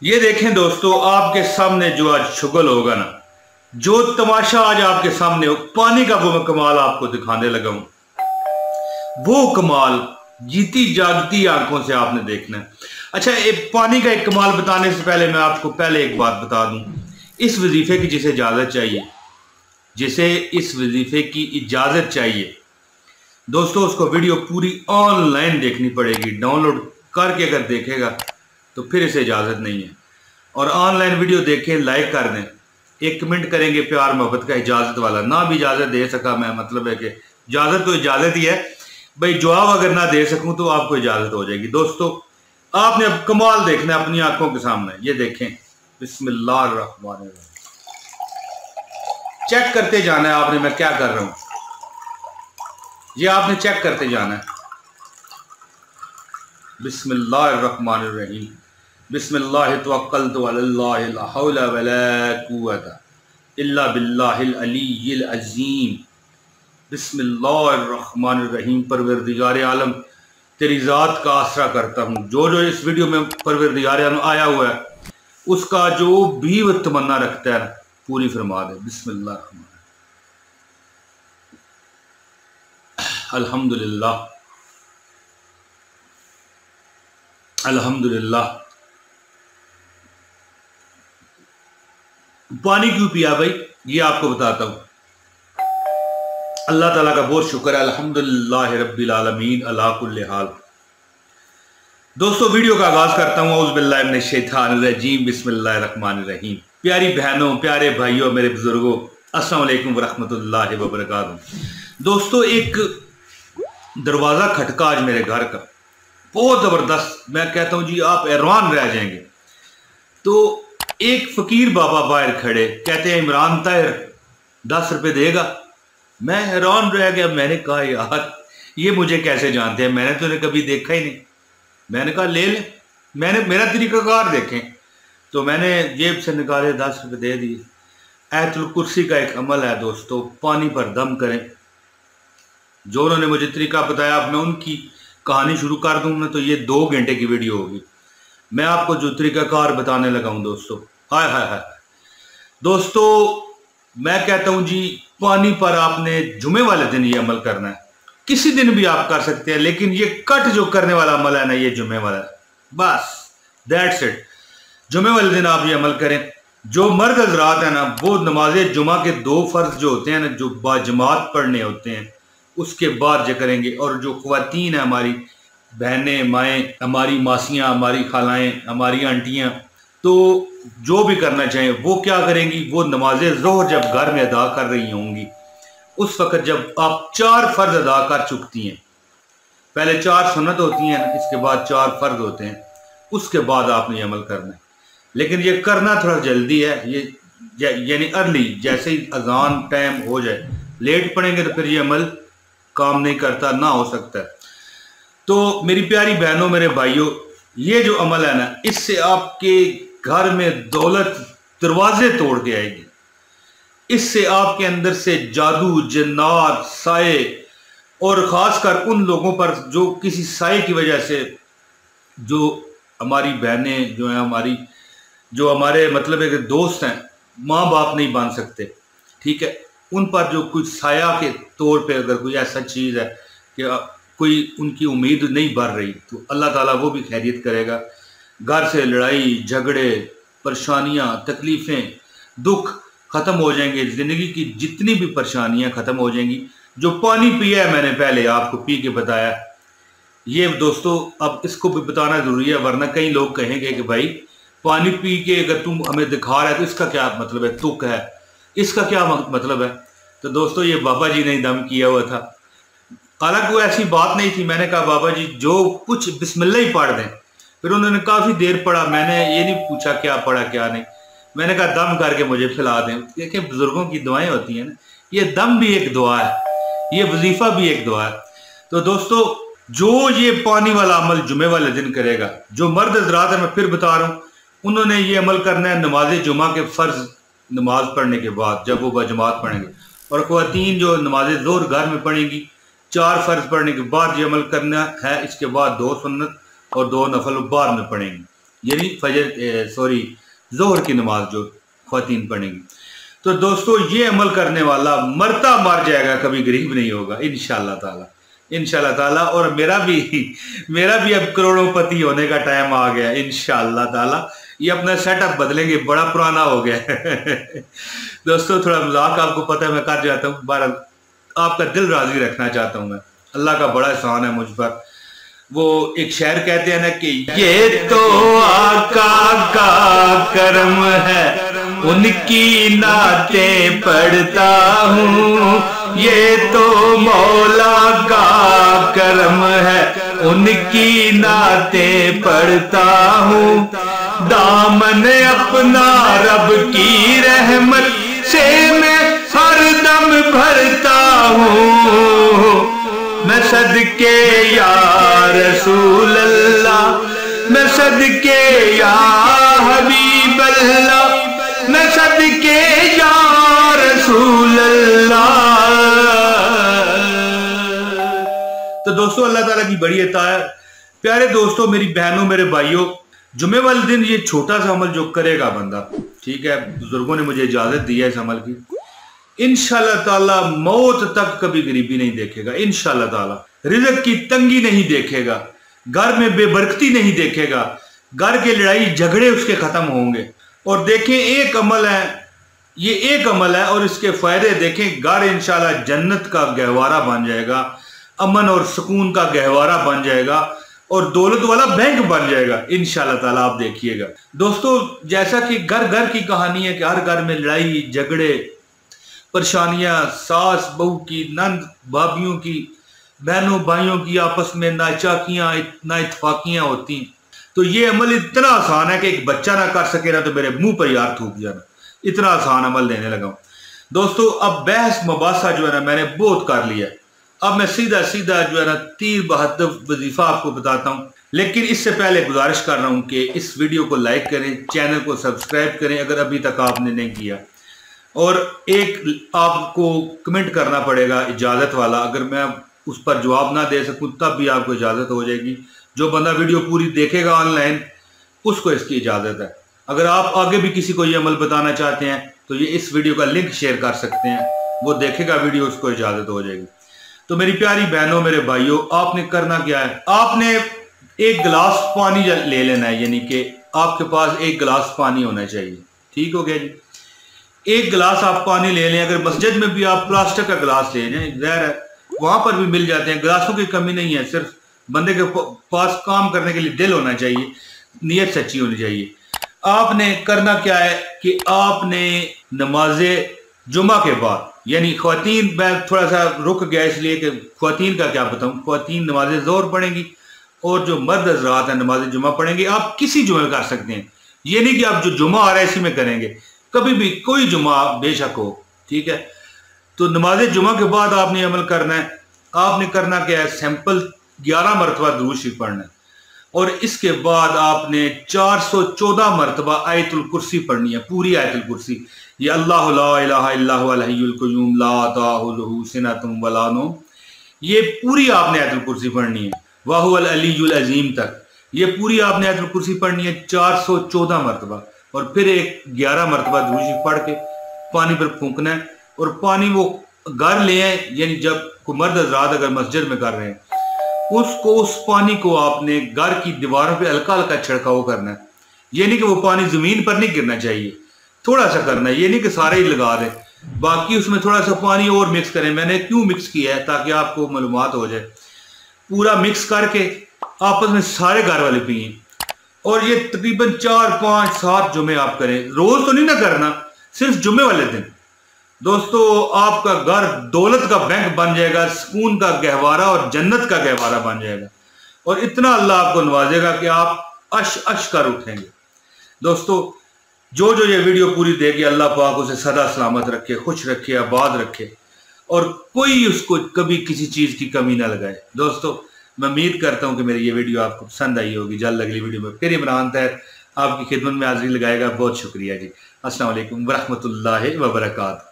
ये देखें दोस्तों, आपके सामने जो आज शुगल होगा ना, जो तमाशा आज आपके सामने हो, पानी का वो मैं कमाल आपको दिखाने लगा हूं। वो कमाल जीती जागती आंखों से आपने देखना है। अच्छा, पानी का एक कमाल बताने से पहले मैं आपको पहले एक बात बता दूं। इस वजीफे की जिसे इजाजत चाहिए, जिसे इस वजीफे की इजाजत चाहिए दोस्तों, उसको वीडियो पूरी ऑनलाइन देखनी पड़ेगी। डाउनलोड करके अगर देखेगा तो फिर इसे इजाज़त नहीं है। और ऑनलाइन वीडियो देखें, लाइक कर दें, एक कमेंट करेंगे प्यार मोहब्बत का, इजाज़त वाला। ना भी इजाज़त दे सका मैं, मतलब है कि इजाज़त तो इजाज़त ही है भाई। जवाब अगर ना दे सकूं तो आपको इजाज़त हो जाएगी। दोस्तों, आपने अब कमाल देखना है अपनी आंखों के सामने। ये देखें, बिस्मिल्लाहिर्रहमानिर्रहीम। चेक करते जाना है आपने, मैं क्या कर रहा हूं ये आपने चेक करते जाना है। बिस्मिल्लाहिर्रहमानिर्रहीम। बिस्मिल्लाहि तवक्कलतु अलल्लाहि ला हौला वला कुव्वता इल्ला बिल्लाहिल अलिय्यिल अज़ीम। बिस्मिल्लाहिर्रहमानिर्रहीम। परवरदिगार आलम, तेरी ज़ात का आसरा करता हूँ। जो जो इस वीडियो में परवरदिगार आलम आया हुआ है, उसका जो भी वो तमन्ना रखता है पूरी फरमा दे। बिस्मिल्लाह। अल्हम्दुलिल्लाह, अल्हम्दुलिल्लाह। पानी क्यों पिया भाई, ये आपको बताता हूं। अल्लाह ताला का बहुत शुक्र है, अल्हम्दुलिल्लाह रब्बिल आलमीन अला कुल्ली हाल। दोस्तों, वीडियो का आगाज करता हूं। औज़ु बिल्लाहि मिनश शैतानिर रजीम। बिस्मिल्लाहिर रहमानिर रहीम। प्यारी बहनों, प्यारे भाइयों, मेरे बुजुर्गों, अस्सलाम वालेकुम व रहमतुल्लाहि व बरकातहू। दोस्तों, एक दरवाजा खटका आज मेरे घर का, बहुत जबरदस्त। मैं कहता हूं जी, आप हैरान रह जाएंगे। तो एक फकीर बाबा बाहर खड़े, कहते हैं इमरान ताहिर 10 रुपए देगा। मैं हैरान रह गया। मैंने कहा यार, ये मुझे कैसे जानते हैं, मैंने तो इन्हें कभी देखा ही नहीं। मैंने कहा ले ले, मैंने मेरा तरीकाकार देखें। तो मैंने जेब से निकाले, 10 रुपए दे दिए। आयतुल कुर्सी का एक अमल है दोस्तों, पानी पर दम करें। जो उन्होंने मुझे तरीका बताया, अब मैं उनकी कहानी शुरू कर दूं ना तो ये 2 घंटे की वीडियो होगी। मैं आपको जो तरीकाकार बताने लगा हूं दोस्तों, हाय हाय हाय दोस्तों, मैं कहता हूं जी, पानी पर आपने जुमे वाले दिन ये अमल करना है। किसी दिन भी आप कर सकते हैं, लेकिन ये कट जो करने वाला अमल है ना, ये जुमे वाला है। बस दैट्स इट। जुमे वाले दिन आप ये अमल करें। जो मर्द हजरात है ना, वो नमाज जुमा के 2 फर्ज जो होते हैं ना, जो बाजमात पढ़ने होते हैं, उसके बाद जो करेंगे। और जो ख्वातीन है, हमारी बहनें, माएँ, हमारी मासियाँ, हमारी खालाएँ, हमारी आंटियाँ, तो जो भी करना चाहें वो क्या करेंगी, वो नमाज ज़ोहर जब घर में अदा कर रही होंगी, उस वक़्त जब आप 4 फ़र्ज अदा कर चुकती हैं, पहले 4 सुन्नत होती हैं, इसके बाद 4 फ़र्ज होते हैं, उसके बाद आपने ये अमल करना है। लेकिन ये करना थोड़ा जल्दी है, ये यानी अर्ली, जैसे ही अजान टाइम हो जाए। लेट पड़ेंगे तो फिर ये अमल काम नहीं करता, ना हो सकता है। तो मेरी प्यारी बहनों, मेरे भाइयों, ये जो अमल है ना, इससे आपके घर में दौलत दरवाजे तोड़ के आएगी। इससे आपके अंदर से जादू, जिन्नात, साए, और ख़ासकर उन लोगों पर जो किसी साए की वजह से, जो हमारी बहनें जो हैं, जो हमारे मतलब है कि दोस्त हैं, माँ बाप नहीं बन सकते, ठीक है, उन पर जो कुछ साया के तौर पे अगर कोई ऐसा चीज़ है कि कोई उनकी उम्मीद नहीं बढ़ रही, तो अल्लाह ताला वो भी खैरियत करेगा। घर से लड़ाई झगड़े, परेशानियां, तकलीफ़ें, दुख ख़त्म हो जाएंगे। ज़िंदगी की जितनी भी परेशानियां ख़त्म हो जाएंगी। जो पानी पिया है मैंने पहले आपको पी के बताया, ये दोस्तों अब इसको भी बताना ज़रूरी है, वरना कई लोग कहेंगे कि भाई पानी पी के अगर तुम हमें दिखा रहा है तो इसका क्या मतलब है, तुक है, इसका क्या मतलब है। तो दोस्तों, ये बाबा जी ने दम किया हुआ था। हालांकि वो ऐसी बात नहीं थी। मैंने कहा बाबा जी जो कुछ बिस्मिल्लाह ही पढ़ दें। फिर उन्होंने काफ़ी देर पढ़ा, मैंने ये नहीं पूछा क्या पढ़ा क्या नहीं। मैंने कहा दम करके मुझे खिला दें। देखिए, बुजुर्गों की दुआएं होती हैं ना, ये दम भी एक दुआ है, ये वजीफा भी एक दुआ है। तो दोस्तों, जो ये पानी वाला अमल जुमे वाले दिन करेगा, जो मर्द हज़रात है, मैं फिर बता रहा हूँ, उन्होंने ये अमल करना है नमाज जुमा के फ़र्ज नमाज पढ़ने के बाद, जब वो बजमात पढ़ेंगे। और ख्वातीन जो नमाज ज़ोहर घर में पढ़ेंगी, 4 फ़र्ज पढ़ने के बाद ये अमल करना है। इसके बाद 2 सुन्नत और 2 नफल बाद में पढ़ेंगी। यानी ज़ोहर की नमाज जो ख्वातीन पढ़ेंगी। तो दोस्तों ये अमल करने वाला मरता मर जाएगा, कभी गरीब नहीं होगा इंशाअल्लाह ताला। और मेरा भी अब करोड़ोंपति होने का टाइम आ गया इंशाअल्लाह ताला। ये अपना सेटअप बदलेंगे, बड़ा पुराना हो गया है दोस्तों थोड़ा मजाक आपको पता है मैं कर जाता हूँ, बहरहाल आपका दिल राजी रखना चाहता हूँ मैं। अल्लाह का बड़ा एहसान है मुझ पर। वो एक शायर कहते हैं ना कि ये तो आका का करम है, उनकी नातें पढ़ता हूँ। ये तो मौला का करम है, उनकी नातें पढ़ता हूँ। दामन अपना रब की रहमत से मैं हर दम भरता हूँ। मैं सदके या रसूल अल्लाह, मैं सदके या हबीब अल्लाह, मैं सदके या रसूल अल्लाह। तो दोस्तों अल्लाह ताला की बड़ी अता है। प्यारे दोस्तों, मेरी बहनों, मेरे भाइयों, जुमे वाले दिन ये छोटा सा अमल जो करेगा बंदा, ठीक है, बुजुर्गों ने मुझे इजाजत दी है इस अमल की, इंशाअल्लाह ताला मौत तक कभी गरीबी नहीं देखेगा। इंशाअल्लाह ताला रिज़्क़ की तंगी नहीं देखेगा, घर में बेबरकती नहीं देखेगा, घर के लड़ाई झगड़े उसके खत्म होंगे। और देखें एक अमल है, ये एक अमल है और इसके फायदे देखें। घर इंशाअल्लाह जन्नत का गहवारा बन जाएगा, अमन और सुकून का गहवारा बन जाएगा और दौलत वाला बैंक बन जाएगा इंशाअल्लाह ताला। आप देखिएगा दोस्तों, जैसा कि घर घर की कहानी है कि हर घर में लड़ाई झगड़े परेशानियां, सास बहू की, नंद भाभियों की, बहनों भाइयों की आपस में नाचाकियां, ना इत्तफाकियां होती। तो ये अमल इतना आसान है कि एक बच्चा ना कर सके ना तो मेरे मुंह पर यार थूक जाना, इतना आसान अमल देने लगा हूं दोस्तों। अब बहस मबासा जो है ना मैंने बहुत कर लिया, अब मैं सीधा सीधा जो है ना तीर बहादुर वजीफा आपको बताता हूं। लेकिन इससे पहले गुजारिश कर रहा हूं कि इस वीडियो को लाइक करें, चैनल को सब्सक्राइब करें अगर अभी तक आपने नहीं किया, और एक आपको कमेंट करना पड़ेगा इजाज़त वाला। अगर मैं उस पर जवाब ना दे सकूं तब भी आपको इजाज़त हो जाएगी। जो बंदा वीडियो पूरी देखेगा ऑनलाइन उसको इसकी इजाज़त है। अगर आप आगे भी किसी को ये अमल बताना चाहते हैं तो ये इस वीडियो का लिंक शेयर कर सकते हैं, वो देखेगा वीडियो, उसको इजाज़त हो जाएगी। तो मेरी प्यारी बहनों, मेरे भाइयों, आपने करना क्या है, आपने एक गिलास पानी ले लेना है, यानी कि आपके पास एक गिलास पानी होना चाहिए। ठीक हो गया जी, एक गिलास आप पानी ले लें। अगर मस्जिद में भी आप प्लास्टिक का गिलास ले लें, ज़ाहिर है वहां पर भी मिल जाते हैं, गिलासों की कमी नहीं है। सिर्फ बंदे के पास काम करने के लिए दिल होना चाहिए, नीयत सच्ची होनी चाहिए। आपने करना क्या है कि आपने नमाजे जुमा के बाद, यानी ख्वातीन, मैं थोड़ा सा रुक गया इसलिए कि ख्वातीन का क्या बताऊं, ख्वातीन नमाज ज़ोहर पढ़ेंगी और जो मर्द हज़रात हैं नमाज जुमा पढ़ेंगे। आप किसी जुमे कर सकते हैं, ये नहीं कि आप जो जुमा आ रहा है इसी में करेंगे, कभी भी कोई जुमा बेशक हो, ठीक है। तो नमाज जुमा के बाद आपने अमल करना है। आपने करना क्या है, सिंपल 11 मरतबा दुरूद शरीफ पढ़ना है और इसके बाद आपने 414 मरतबा आयतुल कुर्सी पढ़नी है, पूरी आयतुल कुर्सी। ये अल्लाह ला इलाहा इल्ला हुवल हय्युल क़य्यूम ला ताखुज़ुहु सिनतुन वला नौम, ये पूरी आपने आयतुल कुर्सी पढ़नी है। व हुवल अलीयुल अज़ीम तक ये पूरी आपने आयतुल कुर्सी पढ़नी है 414 मरतबा। और फिर एक 11 मरतबा दुरूद शरीफ पढ़ के पानी पर फूंकना है। और पानी वो घर ले आए, यानी जब कोई मर्द हज़रात अगर मस्जिद में कर रहे हैं उसको, उस पानी को आपने घर की दीवारों पे हल्का हल्का छिड़काव करना है। ये नहीं कि वो पानी जमीन पर नहीं गिरना चाहिए, थोड़ा सा करना है, ये नहीं कि सारे ही लगा दें, बाकी उसमें थोड़ा सा पानी और मिक्स करें। मैंने क्यों मिक्स किया है, ताकि आपको मालूमात हो जाए। पूरा मिक्स करके आपस में सारे घर वाले पिए और ये तकरीबन 4, 5, 7 जुमे आप करें। रोज तो नहीं ना करना, सिर्फ जुमे वाले दिन। दोस्तों आपका घर दौलत का बैंक बन जाएगा, सुकून का गहवारा और जन्नत का गहवारा बन जाएगा और इतना अल्लाह आपको नवाजेगा कि आप अश अश कर उठेंगे। दोस्तों जो जो ये वीडियो पूरी देगी अल्लाह पाक उसे सदा सलामत रखे, खुश रखे, आबाद रखे और कोई उसको कभी किसी चीज़ की कमी ना लगाए। दोस्तों मैं उम्मीद करता हूँ कि मेरी ये वीडियो आपको पसंद आई होगी। जल्द अगली वीडियो में फिर इमरान तैर आपकी खिदमत में हाजिरी लगाएगा। बहुत शुक्रिया जी। अस्सलाम वालेकुम व रहमतुल्लाहि व बरकातहू।